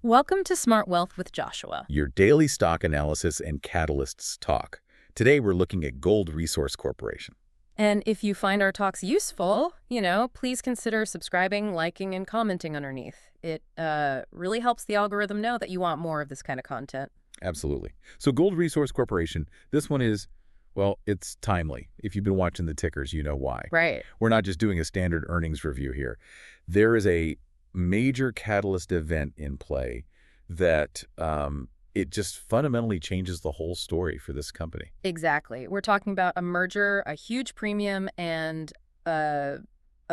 Welcome to Smart Wealth with Joshua. Your daily stock analysis and catalysts talk. Today we're looking at Gold Resource Corporation. And if you find our talks useful, please consider subscribing, liking, and commenting underneath. It really helps the algorithm know that you want more of this kind of content. Absolutely. So Gold Resource Corporation, this one is, well, it's timely. If you've been watching the tickers, you know why. Right. We're not just doing a standard earnings review here. There is a major catalyst event in play that it just fundamentally changes the whole story for this company. Exactly. We're talking about a merger, a huge premium, and a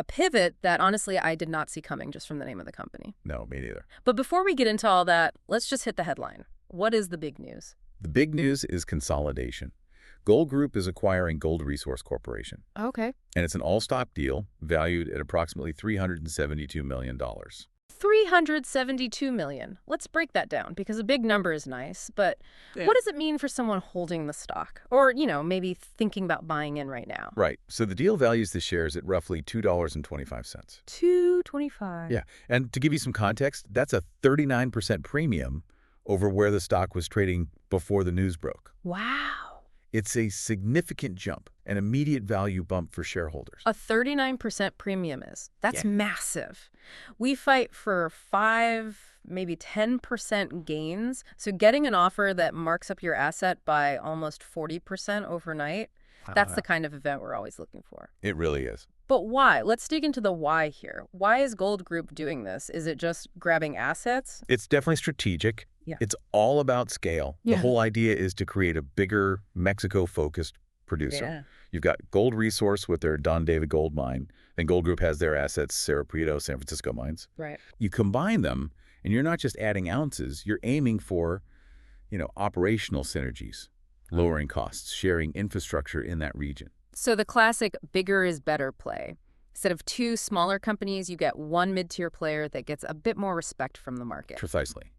pivot that, honestly, I did not see coming just from the name of the company. No, me neither. But before we get into all that, let's just hit the headline. What is the big news? The big news is consolidation. Gold Group is acquiring Gold Resource Corporation. Okay. And it's an all-stock deal valued at approximately $372 million. $372 million. Let's break that down because a big number is nice, but What does it mean for someone holding the stock or, maybe thinking about buying in right now? Right. So the deal values the shares at roughly $2.25. $2.25. Yeah. And to give you some context, that's a 39% premium over where the stock was trading before the news broke. Wow. It's a significant jump, an immediate value bump for shareholders. A 39% premium is. That's massive. We fight for 5, maybe 10% gains. So getting an offer that marks up your asset by almost 40% overnight, that's the kind of event we're always looking for. It really is. But why? Let's dig into the why here. Why is Gold Group doing this? Is it just grabbing assets? It's definitely strategic. Yeah. It's all about scale. Yeah. The whole idea is to create a bigger Mexico-focused producer. Yeah. You've got Gold Resource with their Don David gold mine. Then Gold Group has their assets, Cerro Prieto, San Francisco mines. Right. You combine them, and you're not just adding ounces. You're aiming for, operational synergies, lowering costs, sharing infrastructure in that region. So the classic bigger is better play. Instead of 2 smaller companies, you get 1 mid-tier player that gets a bit more respect from the market. Precisely.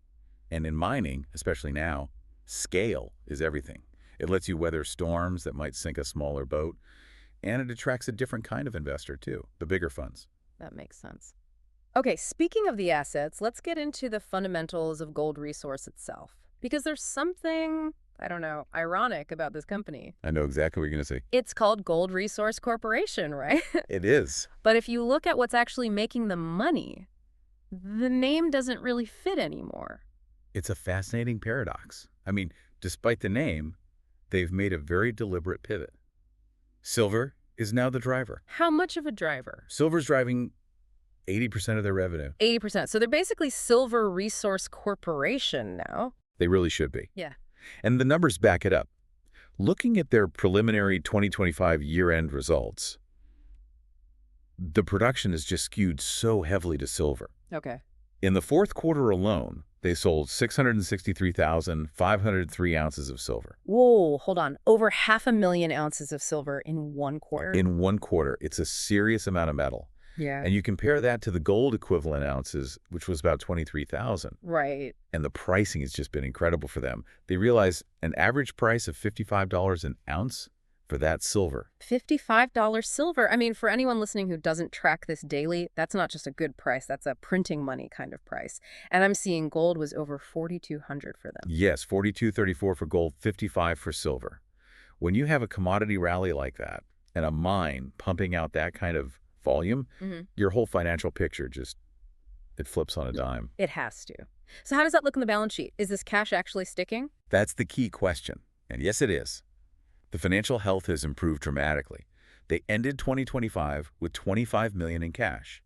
And in mining, especially now, scale is everything. It lets you weather storms that might sink a smaller boat, and it attracts a different kind of investor too, the bigger funds. That makes sense. Okay, speaking of the assets, let's get into the fundamentals of Gold Resource itself. Because there's something, ironic about this company. I know exactly what you're going to say. It's called Gold Resource Corporation, right? It is. But if you look at what's actually making the money, the name doesn't really fit anymore. It's a fascinating paradox. I mean, despite the name, they've made a very deliberate pivot. Silver is now the driver. How much of a driver? Silver's driving 80% of their revenue. 80%. So they're basically Silver Resource Corporation now. They really should be. Yeah. And the numbers back it up. Looking at their preliminary 2025 year-end results, the production is just skewed so heavily to silver. Okay. In the fourth quarter alone, they sold 663,503 ounces of silver. Whoa, hold on. Over 500,000 ounces of silver in 1 quarter? In 1 quarter. It's a serious amount of metal. Yeah. And you compare that to the gold equivalent ounces, which was about 23,000. Right. And the pricing has just been incredible for them. They realize an average price of $55 an ounce for that silver. $55 silver. I mean, for anyone listening who doesn't track this daily, that's not just a good price. That's a printing money kind of price. And I'm seeing gold was over $4,200 for them. Yes, $42.34 for gold, $55 for silver. When you have a commodity rally like that and a mine pumping out that kind of volume, your whole financial picture it flips on a dime. It has to. So how does that look in the balance sheet? Is this cash actually sticking? That's the key question. And yes, it is. The financial health has improved dramatically. They ended 2025 with $25 million in cash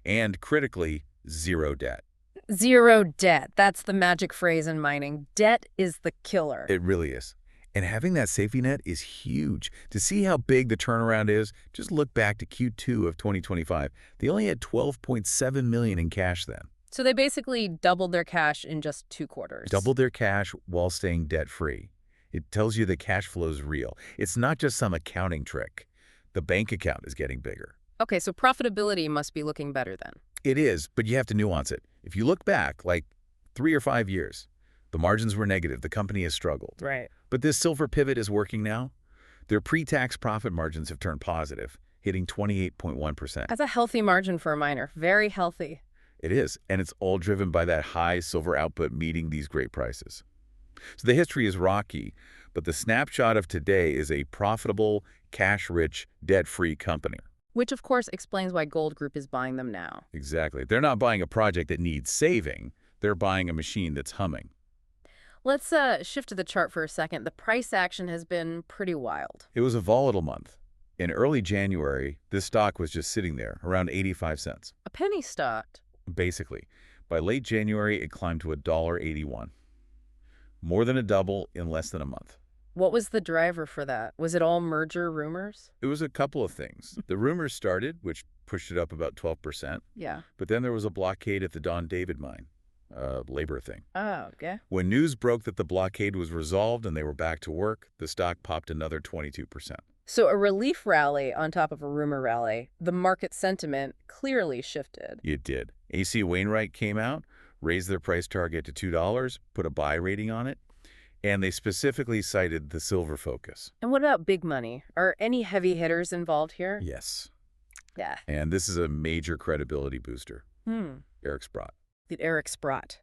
and, critically, 0 debt. 0 debt. That's the magic phrase in mining. Debt is the killer. It really is. And having that safety net is huge. To see how big the turnaround is, just look back to Q2 of 2025. They only had $12.7 million in cash then. So they basically doubled their cash in just 2 quarters. Doubled their cash while staying debt-free. It tells you the cash flow is real. It's not just some accounting trick. The bank account is getting bigger. Okay, so profitability must be looking better then. It is, but you have to nuance it. If you look back, like 3 or 5 years, the margins were negative. The company has struggled. Right. But this silver pivot is working now. Their pre-tax profit margins have turned positive, hitting 28.1%. That's a healthy margin for a miner. Very healthy. It is, and it's all driven by that high silver output meeting these great prices. So the history is rocky, but the snapshot of today is a profitable, cash-rich, debt-free company. Which, of course, explains why Gold Group is buying them now. Exactly. They're not buying a project that needs saving. They're buying a machine that's humming. Let's shift to the chart for a second. The price action has been pretty wild. It was a volatile month. In early January, this stock was just sitting there, around 85 cents. A penny stock. Basically, by late January, it climbed to $1.81. More than a double in less than a month. What was the driver for that? Was it all merger rumors? It was a couple of things. The rumors started, which pushed it up about 12%. Yeah. But then there was a blockade at the Don David mine, labor thing. Oh, okay. When news broke that the blockade was resolved and they were back to work, the stock popped another 22%. So a relief rally on top of a rumor rally. The market sentiment clearly shifted. It did. AC Wainwright came out, raised their price target to $2, put a buy rating on it, and they specifically cited the silver focus. And what about big money? Are any heavy hitters involved here? Yes. Yeah. And this is a major credibility booster. Eric Sprott. Eric Sprott,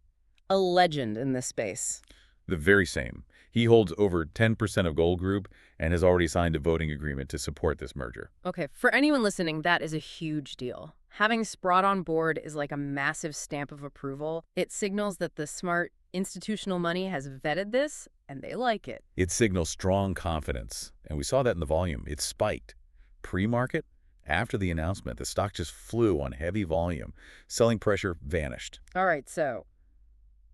a legend in this space. The very same. He holds over 10% of Gold Group and has already signed a voting agreement to support this merger. Okay, for anyone listening, that is a huge deal. Having Sprott on board is like a massive stamp of approval. It signals that the smart institutional money has vetted this, and they like it. It signals strong confidence, and we saw that in the volume. It spiked. Pre-market, after the announcement, the stock just flew on heavy volume. Selling pressure vanished. All right, so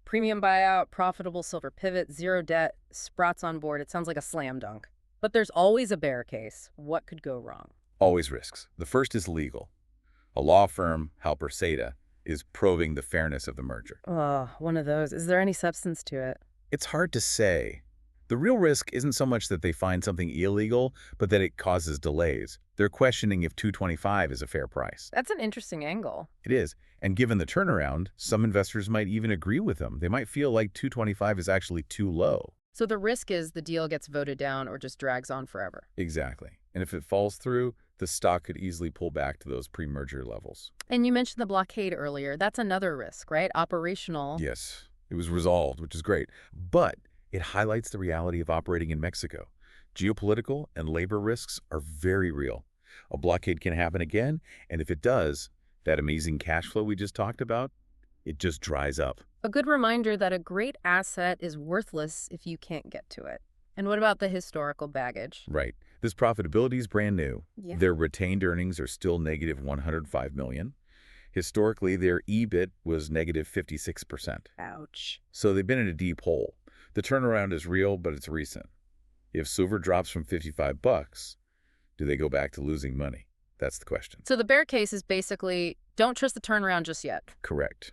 premium buyout, profitable silver pivot, zero debt, Sprott's on board. It sounds like a slam dunk. But there's always a bear case. What could go wrong? Always risks. The first is legal. A law firm, Halper Seda, is probing the fairness of the merger. Oh, one of those. Is there any substance to it? It's hard to say. The real risk isn't so much that they find something illegal, but that it causes delays. They're questioning if $225 is a fair price. That's an interesting angle. It is. And given the turnaround, some investors might even agree with them. They might feel like $225 is actually too low. So the risk is the deal gets voted down or just drags on forever. Exactly. And if it falls through, the stock could easily pull back to those pre-merger levels. And you mentioned the blockade earlier. That's another risk, right? Operational. Yes. It was resolved, which is great. But it highlights the reality of operating in Mexico. Geopolitical and labor risks are very real. A blockade can happen again, and if it does, that amazing cash flow we just talked about, it just dries up. A good reminder that a great asset is worthless if you can't get to it. And what about the historical baggage? Right. This profitability is brand new. Yeah. Their retained earnings are still negative $105 million. Historically, their EBIT was negative 56%. Ouch. So they've been in a deep hole. The turnaround is real, but it's recent. If silver drops from $55, do they go back to losing money? That's the question. So the bear case is basically, don't trust the turnaround just yet. Correct.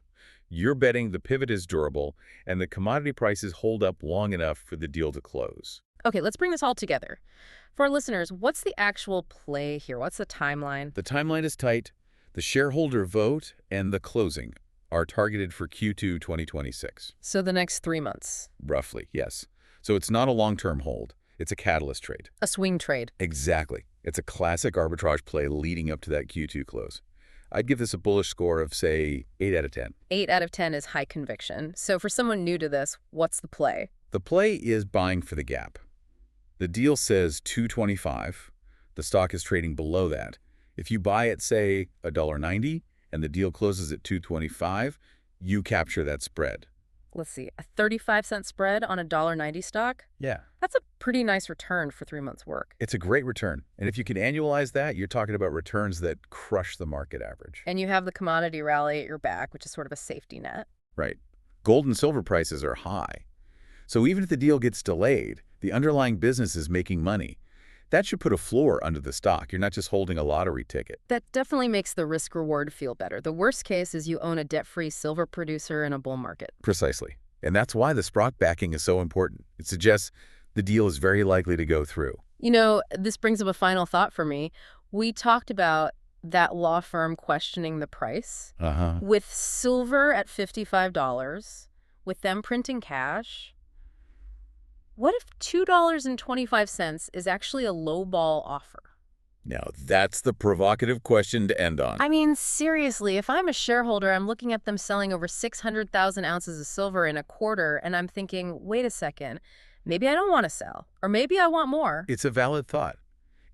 You're betting the pivot is durable and the commodity prices hold up long enough for the deal to close. Okay, let's bring this all together. For our listeners, what's the actual play here? What's the timeline? The timeline is tight. The shareholder vote and the closing are targeted for Q2 2026. So the next 3 months. Roughly, yes. So it's not a long-term hold. It's a catalyst trade. A swing trade. Exactly. It's a classic arbitrage play leading up to that Q2 close. I'd give this a bullish score of, say, 8 out of 10. 8 out of 10 is high conviction. So for someone new to this, what's the play? The play is buying for the gap. The deal says $225. The stock is trading below that. If you buy at, say, $1.90 and the deal closes at $225, you capture that spread. Let's see, a 35-cent spread on a $1.90 stock? Yeah. That's a pretty nice return for 3 months' work. It's a great return. And if you can annualize that, you're talking about returns that crush the market average. And you have the commodity rally at your back, which is sort of a safety net. Right. Gold and silver prices are high. So even if the deal gets delayed, the underlying business is making money. That should put a floor under the stock. You're not just holding a lottery ticket. That definitely makes the risk-reward feel better. The worst case is you own a debt-free silver producer in a bull market. Precisely. And that's why the Sprott backing is so important. It suggests the deal is very likely to go through. You know, this brings up a final thought for me. We talked about that law firm questioning the price. With silver at $55, with them printing cash, what if $2.25 is actually a lowball offer? Now, that's the provocative question to end on. I mean, seriously, if I'm a shareholder, I'm looking at them selling over 600,000 ounces of silver in a quarter, and I'm thinking, wait a second, maybe I don't want to sell, or maybe I want more. It's a valid thought.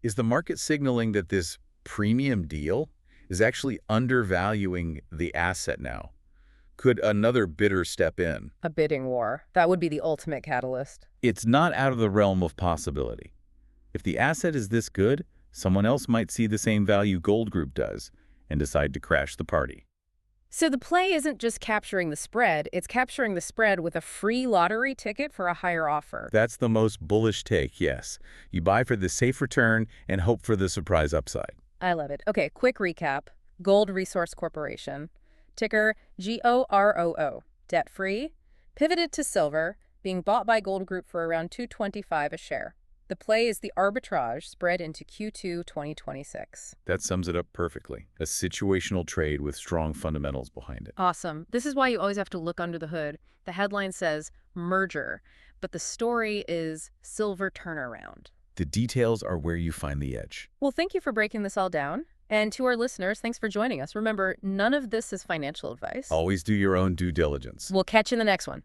Is the market signaling that this premium deal is actually undervaluing the asset now? Could another bidder step in? A bidding war. That would be the ultimate catalyst. It's not out of the realm of possibility. If the asset is this good, someone else might see the same value Gold Group does and decide to crash the party. So the play isn't just capturing the spread, it's capturing the spread with a free lottery ticket for a higher offer. That's the most bullish take, yes. You buy for the safe return and hope for the surprise upside. I love it. Okay, quick recap. Gold Resource Corporation. Ticker GORO. Debt-free. Pivoted to silver, being bought by Gold Group for around $225 a share. The play is the arbitrage spread into Q2 2026. That sums it up perfectly. A situational trade with strong fundamentals behind it. Awesome. This is why you always have to look under the hood. The headline says merger, but the story is silver turnaround. The details are where you find the edge. Well, thank you for breaking this all down. And to our listeners, thanks for joining us. Remember, none of this is financial advice. Always do your own due diligence. We'll catch you in the next one.